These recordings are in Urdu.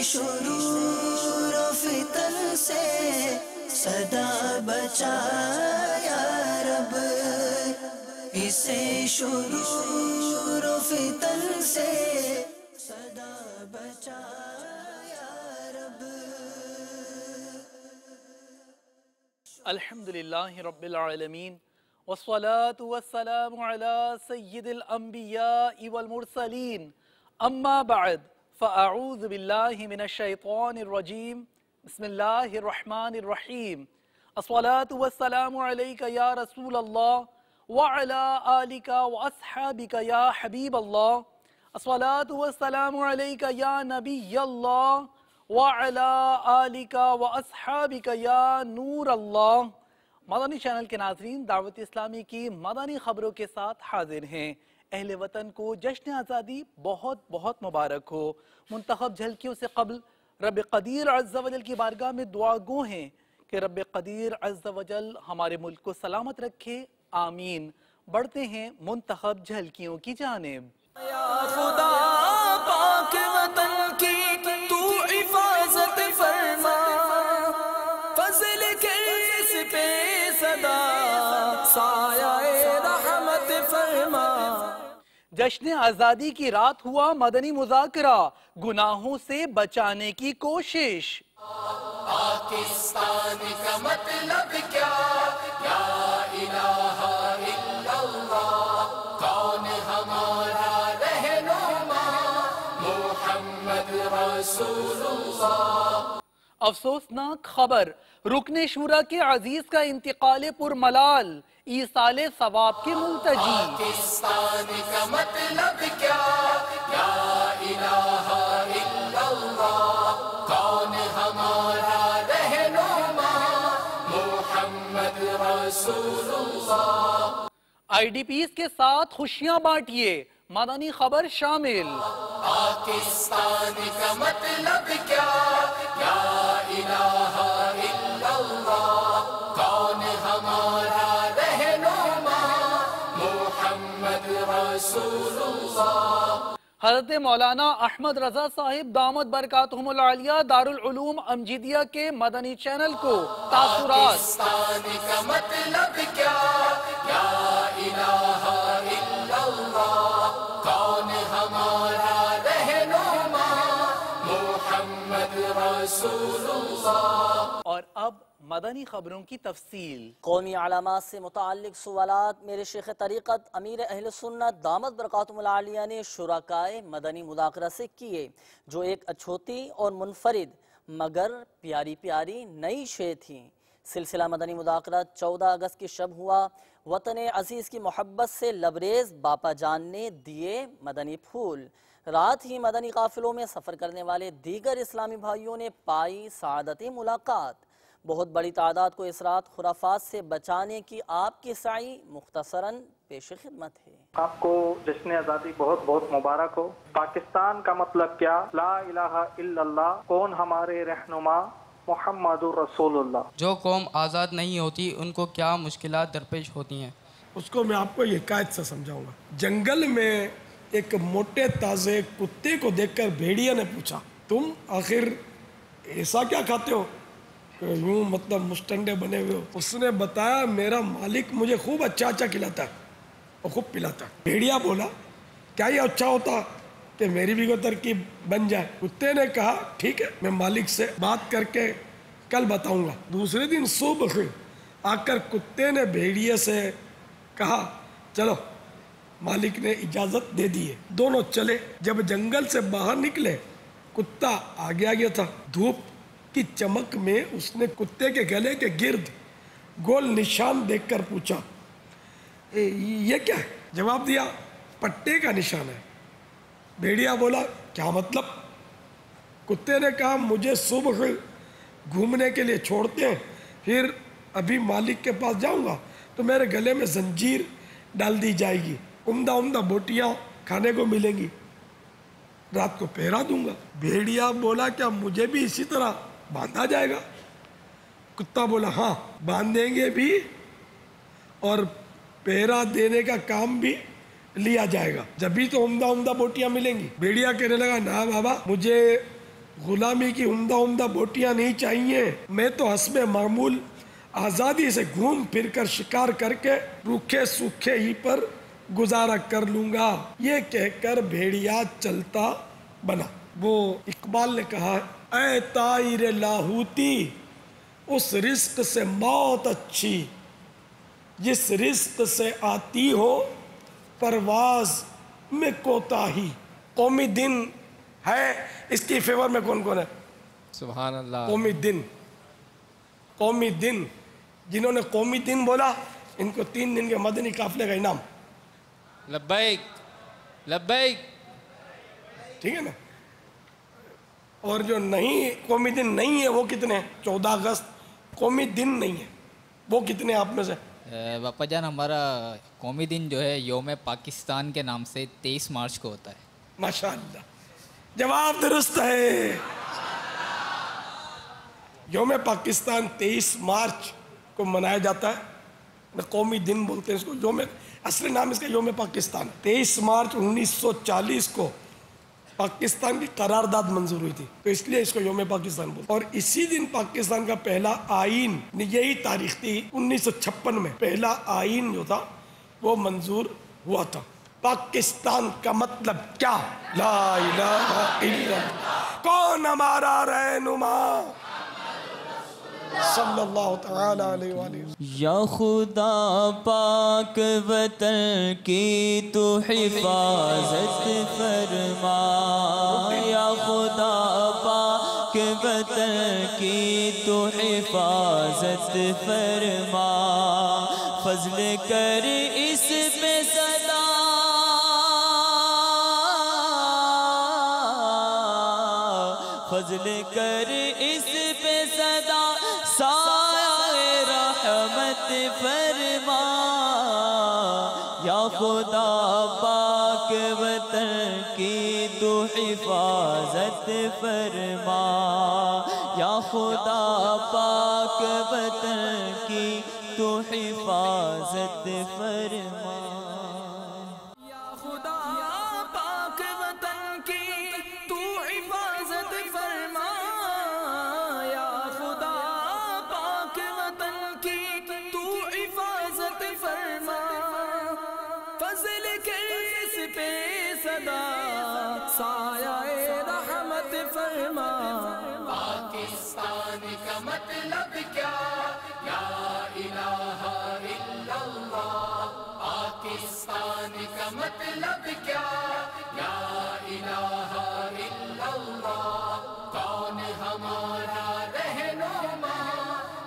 شرور و فتن سے صدا بچا یا رب، اسے شرور و فتن سے صدا بچا یا رب۔ الحمدللہ رب العالمین والصلاة والسلام علی سید الانبیاء والمرسلین، اما بعد فاعوذ باللہ من الشیطان الرجیم، بسم اللہ الرحمن الرحیم۔ الصلاة والسلام علیک یا رسول اللہ وعلی آلک واصحابک یا حبیب اللہ، الصلاة والسلام علیک یا نبی اللہ وعلی آلک واصحابک یا نور اللہ۔ مدنی چینل کے ناظرین، دعوت اسلامی کی مدنی خبروں کے ساتھ حاضر ہیں۔ اہل وطن کو جشن آزادی بہت بہت مبارک ہو۔ منتخب جھلکیوں سے قبل رب قدیر عز و جل کی بارگاہ میں دعا گو ہیں کہ رب قدیر عز و جل ہمارے ملک کو سلامت رکھے، آمین۔ بڑھتے ہیں منتخب جھلکیوں کی جانب۔ یا خدا پاک وطن کی تو حفاظت فرما، فضل کے اس پہ صدا سایہ رحمت فرما۔ جشن آزادی کی رات ہوا مدنی مذاکرہ، گناہوں سے بچانے کی کوشش۔ پاکستان کا مطلب کیا، لا الہ الا اللہ، کون ہمارا رہنما، محمد رسول اللہ۔ افسوسناک خبر، رکن شورا کے عزیز کا انتقال پرملال، ایصال ثواب کے منتجی۔ پاکستان کا مطلب کیا، لا الہ الا اللہ، کون ہمارا رہنما، محمد رسول اللہ۔ آئی ڈی پیز کے ساتھ خوشیاں بانٹیے، مدنی خبر شامل۔ پاکستان کا مطلب کیا، لا الہ الا اللہ، کون ہمارا رہنما، محمد رسول اللہ۔ حضرت مولانا احمد رضا صاحب دامت برکاتہم العالیہ دارالعلوم امجدیہ کے مدنی چینل کو تاثرات۔ پاکستان کا مطلب کیا، لا الہ الا اللہ، کون ہمارا رہنما، محمد رسول اللہ۔ اور اب مدنی خبروں کی تفصیل۔ قومی علامات سے متعلق سوالات میرے شیخ طریقت امیر اہل سنت دامت برکاتہم العالیہ نے شرکائے مدنی مذاکرہ سے کیے، جو ایک اچھوتی اور منفرد مگر پیاری پیاری نئی شے تھیں۔ سلسلہ مدنی مذاکرہ 14 اگست کی شب ہوا۔ وطن عزیز کی محبت سے لبریز باپا جان نے دیے مدنی پھول۔ رات ہی مدنی قافلوں میں سفر کرنے والے دیگر اسلامی بھائیوں نے پائی سعادت ملاقات۔ بہت بڑی تعداد کو اس رات خرافات سے بچانے کی آپ کی سعی مختصراً پیش خدمت ہے۔ آپ کو جشن آزادی بہت بہت مبارک ہو۔ پاکستان کا مطلب کیا، لا الہ الا اللہ، کون ہمارے رہنما، محمد رسول اللہ۔ جو قوم آزاد نہیں ہوتی ان کو کیا مشکلات درپیش ہوتی ہیں، اس کو میں آپ کو یہ قائد سے سمجھاؤں گا۔ جنگل میں ایک موٹے تازے کتے کو دیکھ کر بھیڑیا نے پوچھا، تم آخر ایسا کیا کھاتے ہو کہ یوں مطلب مستنڈے بنے ہوئے ہو؟ اس نے بتایا میرا مالک مجھے خوب اچھا اچھا کھلاتا ہے اور خوب پلاتا ہے۔ بھیڑیا بولا کیا یہ اچھا ہوتا کہ میری بھی کوئی ترکیب بن جائے؟ کتے نے کہا ٹھیک ہے، میں مالک سے بات کر کے کل بتاؤں گا۔ دوسرے دن صبح آ کر کتے نے بھیڑیے سے کہا چلو، مالک نے اجازت دے دی ہے۔ دونوں چلے۔ جب جنگل سے باہر نکلے کتا آگے آ گیا تھا۔ دھوپ کی چمک میں اس نے کتے کے گلے کے گرد گول نشان دیکھ کر پوچھا یہ کیا ہے؟ جواب دیا پٹے کا نشان ہے۔ بھیڑیا بولا کیا مطلب؟ کتے نے کہا مجھے صبح گھومنے کے لیے چھوڑتے ہیں، پھر ابھی مالک کے پاس جاؤں گا، تو میرے گلے میں زنجیر ڈال دی جائے گی، عمدہ عمدہ بوٹیاں کھانے کو ملیں گی، رات کو پہرا دوں گا۔ بھیڑیا بولا کیا مجھے بھی اسی طرح باندھا جائے گا؟ کتا بولا ہاں باندھیں گے بھی اور پہرا دینے کا کام بھی لیا جائے گا، جبھی تو عمدہ عمدہ بوٹیاں ملیں گی۔ بھیڑیا کہنے لگا نا بابا، مجھے غلامی کی عمدہ عمدہ بوٹیاں نہیں چاہیے، میں تو حسب معمول آزادی سے گھوم پھر کر شکار کر کے روکھے سوکھے ہی پر گزارا کر لوں گا۔ یہ کہہ کر بھیڑیا چلتا بنا۔ وہ اقبال نے کہا اے طائر لاہوتی، اس رزق سے موت اچھی جس رزق سے آتی ہو پرواز میں کوتاہی۔ قومی دن ہے، اس کی فیور میں کون کون ہے؟ سبحان اللہ۔ قومی دن جنہوں نے قومی دن بولا ان کو 3 دن کے مدنی قافلے کا انعام۔ لبیک لبیک۔ ٹھیک ہے نا؟ اور جو نہیں قومی دن نہیں ہے وہ کتنے ہیں؟ 14 اگست قومی دن نہیں ہے، وہ کتنے آپ میں سے؟ باپا جان ہمارا قومی دن جو ہے یوم پاکستان کے نام سے 23 مارچ کو ہوتا ہے۔ ماشاءاللہ، جواب درست ہے۔ یوم پاکستان 23 مارچ کو منایا جاتا ہے، قومی دن بولتے ہیں اس کو۔ اصل نام اس کا یوم پاکستان۔ 23 مارچ 1940 کو پاکستان کی قرارداد منظور ہوئی تھی، تو اس لیے اس کو یوم پاکستان بولتے ہیں۔ اور اسی دن پاکستان کا پہلا آئین، یہی تاریخ تھی 1956 میں پہلا آئین جو تھا وہ منظور ہوا تھا۔ پاکستان کا مطلب کیا؟ لا الہ الا اللہ۔ کون ہمارا رہنما؟ صلی اللہ تعالی علیہ وآلہ وسلم۔ یا خدا پاک وطن کی تو حفاظت فرما، یا خدا پاک وطن کی تو حفاظت فرما، فضل کر اس پہ صدا، فضل کر اس پہ صدا، سایہ رحمت فرما، یا خدا پاک وطن کی تو حفاظت فرما، یا خدا پاک وطن کی تو حفاظت فرما۔ یا خدا پاک وطن کی تو حفاظت فرما، یا خدا پاک وطن کی تو حفاظت فرما، فضل کر اس پہ صدا، سایہ رحمت فرما۔ پاکستان کا مطلب کیا؟ لا الہ الا اللہ۔ پاکستان کا مطلب کیا؟ لا الہ الا اللہ۔ کون ہمارا رہنما؟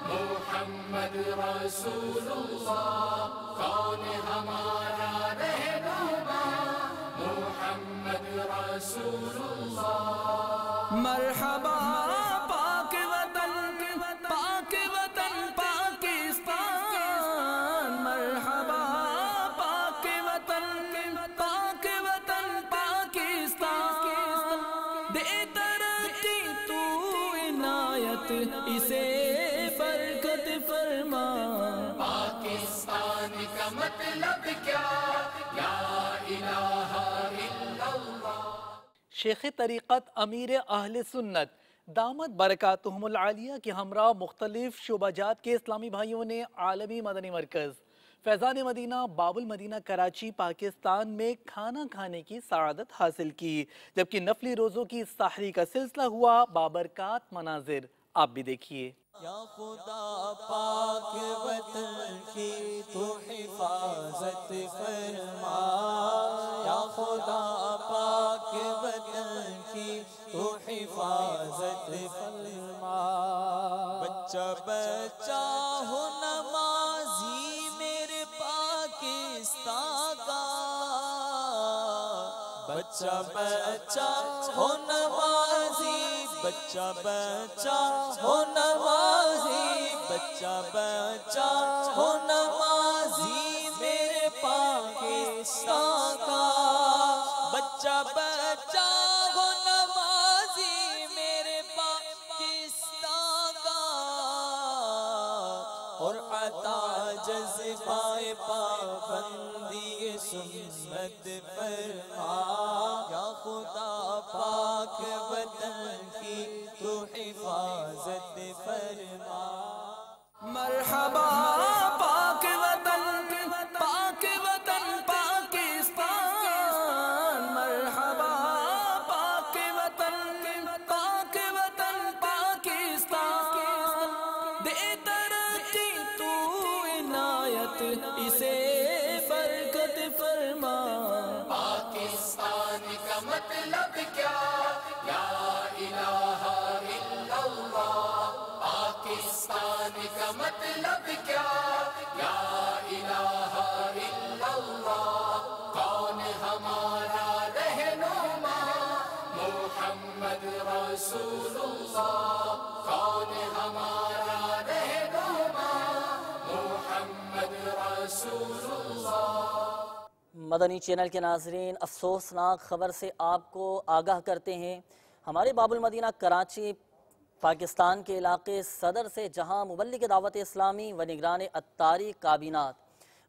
محمد رسول اللہ۔ کون ہمارا رہنما؟ محمد رسول اللہ۔ مرحبا پاک وطن، پاک وطن پاکستان، مرحبا پاک وطن، پاک وطن پاکستان، دے ترقی تو عنایت اسے برکت فرما۔ پاکستان کا مطلب کیا؟ لا الہ الا اللہ۔ شیخ طریقت امیر اہل سنت دامت برکاتہم العالیہ کے ہمراہ مختلف شعبہ جات کے اسلامی بھائیوں نے عالمی مدنی مرکز فیضان مدینہ باب المدینہ کراچی پاکستان میں کھانا کھانے کی سعادت حاصل کی، جبکہ نفلی روزوں کی سحری کا سلسلہ ہوا بابرکات مناظر۔ آپ بھی دیکھیے۔ یا خدا پاک وطن کی تو حفاظت فرما، یا خدا پاک وطن کی تو حفاظت فرما، بچہ بچہ ہو نمازی میرے پاکستان کا، بچہ بچہ ہو نمازی، بچہ بچہ ہو نمازی، بچہ بچہ ہو نمازی، پاکستان کا بچہ بچہ ہو نمازی میرے پاکستان کا اور عطا جذبہ پابندی سنت فرما یا خدا پاک وطن کی تو حفاظت فرما مرحبا پاک وطن پاکستان مرحبا پاک وطن پاکستان دے ترقی تو عنایت اسے برکت فرما پاکستان کا مطلب کیا لا الہ الا اللہ پاکستان کا مطلب کیا لا الہ الا اللہ کون ہمارا رہنما محمد رسول اللہ کون ہمارا رہنما محمد رسول اللہ مدنی چینل کے ناظرین، افسوسناک خبر سے آپ کو آگاہ کرتے ہیں۔ ہمارے باب المدینہ کراچی پاکستان کے علاقے صدر سے جہاں مبلغ دعوت اسلامی و نگران اتاری کابینات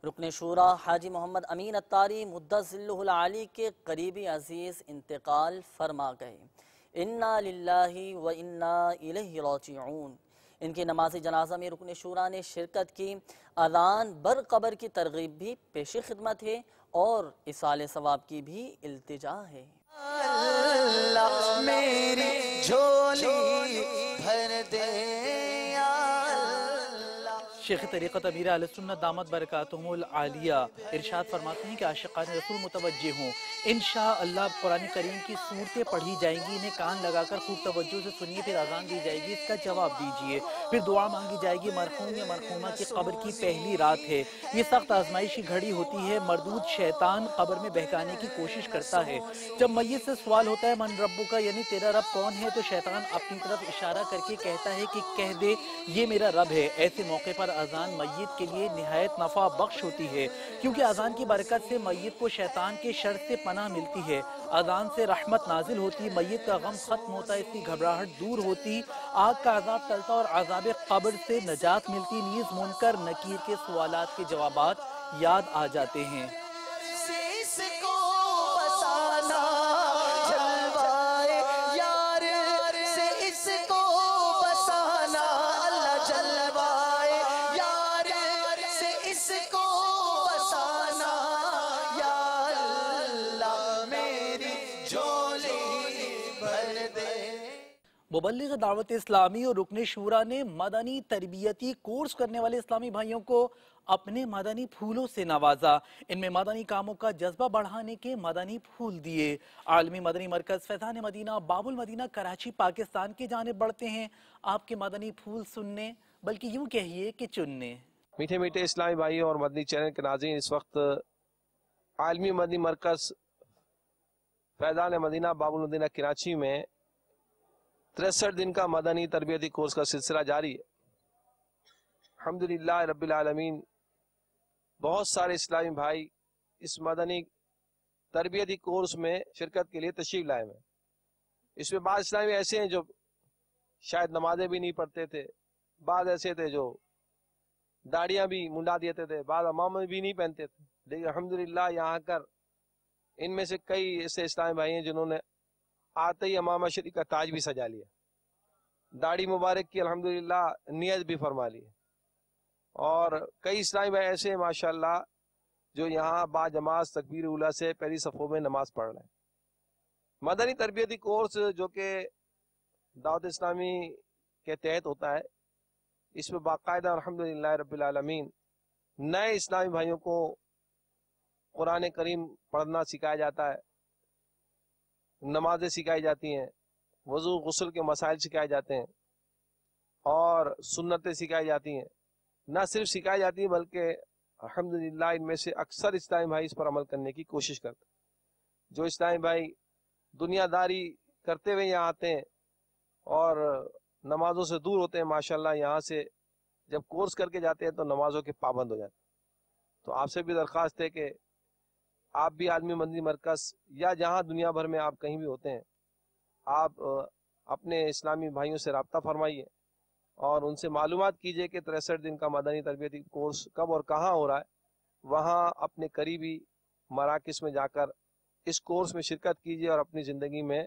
رکن شورا حاجی محمد امین اتاری مدث ظلہ العالی کے قریبی عزیز انتقال فرما گئے، انا للہ و انا الیہ راجعون۔ ان کی نماز جنازہ میں رکن شورا نے شرکت کی۔ اذان بر قبر کی ترغیب بھی پیش خدمت ہے اور اصال ثواب کی بھی التجا ہے۔ اللہ میری جھولی بھر دے یا اللہ۔ شیخ طریقت امیر اہل سنت دامت برکاتہم العالیہ ارشاد فرماتے ہیں کہ عاشقان رسول متوجہ ہوں، انشاءاللہ قرآن کریم کی صورتیں پڑھی جائیں گی، انہیں کان لگا کر خوب توجہ سے سنیے، پھر اذان دی جائے گی، اس کا جواب دیجئے، پھر دعا مانگی جائے گی۔ مرحوم یا مرحومہ کی قبر کی پہلی رات ہے، یہ سخت آزمائشی گھڑی ہوتی ہے، مردود شیطان قبر میں بہکانے کی کوشش کرتا ہے۔ جب میت سے سوال ہوتا ہے من ربک یعنی تیرا رب کون ہے، تو شیطان اپنی طرف اشارہ کر کے کہتا ہے کہ کہہ دے یہ میرا رب ہے۔ ایسے موقع پر اذان میت کے لیے نہایت نفع بخش ہوتی ہے، کیونکہ اذان کی برکت سے میت کو شیطان کے شر سے پناہ ملتی ہے، اذان سے رحمت نازل ہوتی، میت کا غم ختم ہوتا، اس کی گھبراہٹ دور ہوتی، آگ کا عذاب ٹلتا اور عذاب قبر سے نجات ملتی، نیز منکر نکیر کے سوالات کے جوابات یاد آ جاتے ہیں۔ اس کو بسانا جلوائے یار سے، اس کو بسانا اللہ جلوائے یار سے، اس کو بسانا یا اللہ میری جھولی بھر دے۔ مبلغ دعوت اسلامی اور رکن شورا نے مدنی تربیتی کورس کرنے والے اسلامی بھائیوں کو اپنے مدنی پھولوں سے نوازا۔ ان میں مدنی کاموں کا جذبہ بڑھانے کے مدنی پھول دیے۔ عالمی مدنی مرکز فیضان مدینہ باب المدینہ کراچی پاکستان کی جانب بڑھتے ہیں آپ کے مدنی پھول سننے، بلکہ یوں کہیے کہ چننے۔ میٹھے میٹھے اسلامی بھائیوں اور مدنی چینل کے ناظرین، اس وقت عالمی مدنی مرکز فیضان مدینہ باب المدینہ کراچی میں 63 دن کا مدنی تربیتی کورس کا سلسلہ جاری ہے۔ الحمدللہ رب العالمین، بہت سارے اسلامی بھائی اس مدنی تربیتی کورس میں شرکت کے لیے تشریف لائے ہیں۔ اس میں بعض اسلامی ایسے ہیں جو شاید نمازیں بھی نہیں پڑھتے تھے، بعض ایسے تھے جو داڑیاں بھی منڈا دیتے تھے، بعض امامہ بھی نہیں پہنتے تھے، لیکن الحمدللہ یہاں کر ان میں سے کئی ایسے اسلامی بھائی ہیں جنہوں نے آتے ہی امامہ شریف کا تاج بھی سجا لیا، داڑھی مبارک کی الحمدللہ نیت بھی فرما لی، اور کئی اسلامی بھائی ایسے ہیں ماشاءاللہ جو یہاں با جماعت تکبیر اولیٰ سے پہلی صفوں میں نماز پڑھ رہے ہیں۔ مدنی تربیتی کورس جو کہ دعوت اسلامی کے تحت ہوتا ہے، اس میں باقاعدہ الحمدللہ رب العالمین نئے اسلامی بھائیوں کو قرآن کریم پڑھنا سکھایا جاتا ہے، نمازیں سکھائی جاتی ہیں، وضو غسل کے مسائل سکھائے جاتے ہیں، اور سنتیں سکھائی جاتی ہیں۔ نہ صرف سکھائی جاتی ہیں بلکہ الحمدللہ ان میں سے اکثر اسلامی بھائی اس پر عمل کرنے کی کوشش کرتے ہیں۔ جو اسلامی بھائی دنیا داری کرتے ہوئے یہاں آتے ہیں اور نمازوں سے دور ہوتے ہیں، ماشاءاللہ یہاں سے جب کورس کر کے جاتے ہیں تو نمازوں کے پابند ہو جاتے ہیں۔ تو آپ سے بھی درخواست ہے کہ آپ بھی عالمی مدنی مرکز یا جہاں دنیا بھر میں آپ کہیں بھی ہوتے ہیں، آپ اپنے اسلامی بھائیوں سے رابطہ فرمائیے اور ان سے معلومات کیجئے کہ 63 دن کا مدنی تربیتی کورس کب اور کہاں ہو رہا ہے۔ وہاں اپنے قریبی مراکز میں جا کر اس کورس میں شرکت کیجئے اور اپنی زندگی میں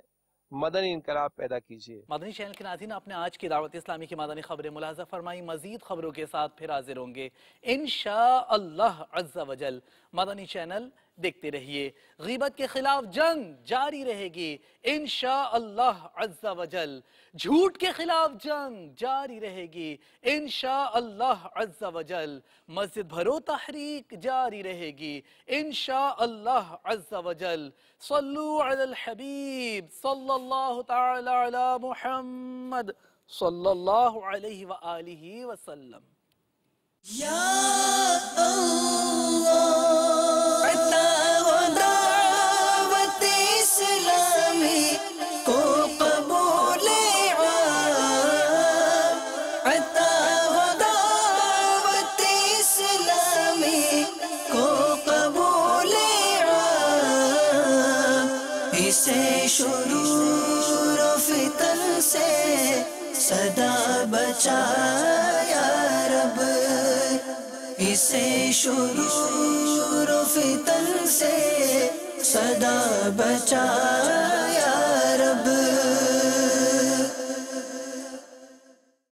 مدنی انقلاب پیدا کیجئے۔ مدنی چینل کے ناظرین، آپ نے آج کی دعوت اسلامی کی مدنی خبریں ملاحظہ فرمائی۔ مزید خبروں کے ساتھ پھر حاضر ہوں گے انشاءاللہ عز و جل۔ مدنی چینل دیکھتے رہیے۔ غیبت کے خلاف جنگ جاری رہے گی انشاءاللہ عز و جل۔ جھوٹ کے خلاف جنگ جاری رہے گی انشاءاللہ عز و جل۔ مسجد بھرو تحریک جاری رہے گی انشاءاللہ عز و جل۔ صلو علی الحبیب صلی اللہ تعالی علی محمد صلی اللہ علیہ وآلہ وسلم۔ یا اللہ عطا و دعوت اسلامی کو قبول عام، عطا و دعوت اسلامی کو قبول عام، اسے شرور و فتن سے صدا بچا یا رب، اسے شرور و فتن سے صدا بچا یا رب۔